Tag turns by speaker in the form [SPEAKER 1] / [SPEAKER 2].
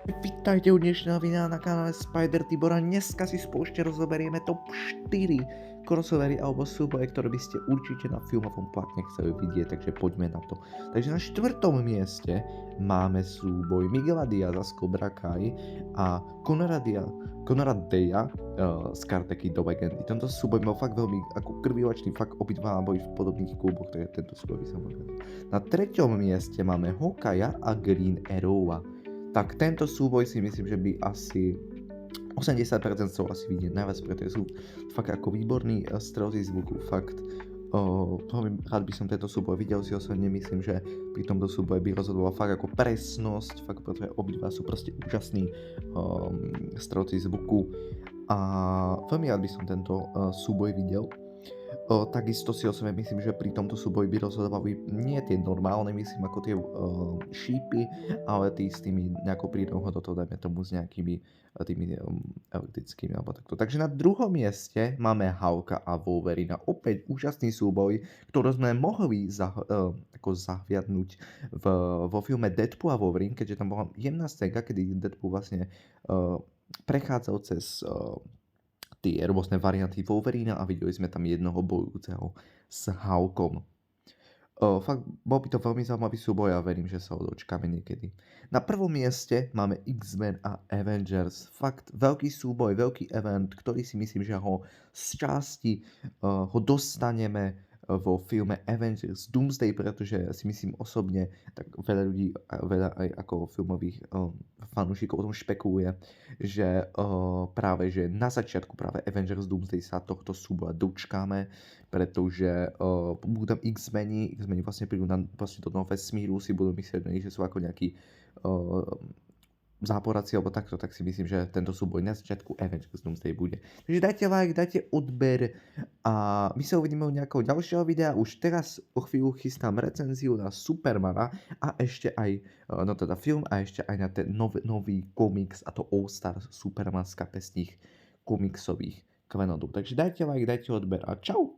[SPEAKER 1] Vítajte u dnešného videa na kanále Spider Tibora. Dneska si spoločne rozoberieme top 4 crossovery alebo súboje, ktoré by ste určite na filmovom platne chceli vidieť, takže poďme na to. Takže na 4. mieste máme súboj Miguela Diaza z Cobra Kai a Conora Deja z Karate Kid do Legendy. Tento súboj mal fakt veľmi ako krvilačný, fakt obidva boli v podobných kluboch, takže tento súboj by sa mohol. Na 3. mieste máme Hokaya a Green Arrowa. Tak tento súboj si myslím, že by asi 80% chcel asi vidieť najviac, pretože sú fakt ako výborný strelci zvuku, fakt veľmi rád by som tento súboj videl, si osobne myslím, že pri tomto súboji by rozhodovala fakt ako presnosť, fakt pretože obidva sú proste úžasní strelci zvuku a veľmi rád by som tento súboj videl. Takisto si osobne myslím, že pri tomto súboji by rozhodovali nie tie normálne, myslím ako tie šípy, ale tí s tými nejakou prírodnou hodnotou, dajme tomu s nejakými tými elektrickými alebo takto. Takže na 2. mieste máme Hulka a Wolverina. Opäť úžasný súboj, ktorý sme mohli ako zahliadnúť vo filme Deadpool a Wolverine, keďže tam bola jemná scénka, kedy Deadpool vlastne prechádzal cez tie rôzne varianty Wolverina a videli sme tam jednoho bojujúceho s Hulkom. Fakt, bol by to veľmi zaujímavý súboj a verím, že sa ho dočkáme niekedy. Na 1. mieste máme X-Men a Avengers. Fakt, veľký súboj, veľký event, ktorý si myslím, že ho z časti ho dostaneme vo filme Avengers Doomsday, pretože si myslím osobne, tak veľa ľudí, veľa aj ako filmových fanúšikov o tom špekuluje, že práve že na začiatku práve Avengers Doomsday sa tohto súboja dočkáme, pretože budú tam X-meni vlastne prídu vlastne do toho vesmíru, si budú myslieť, že sú ako nejakí záporáci alebo takto, tak si myslím, že tento súboj na začiatku Avengers Doomsday bude. Takže dajte like, dajte odber a my sa uvidíme u nejakého ďalšieho videa. Už teraz o chvíľu chystám recenziu na Supermana a ešte aj, no teda film a ešte aj na ten nový komiks a to All Star Superman z kapesných komiksových klenodov. Takže dajte like, dajte odber a čau!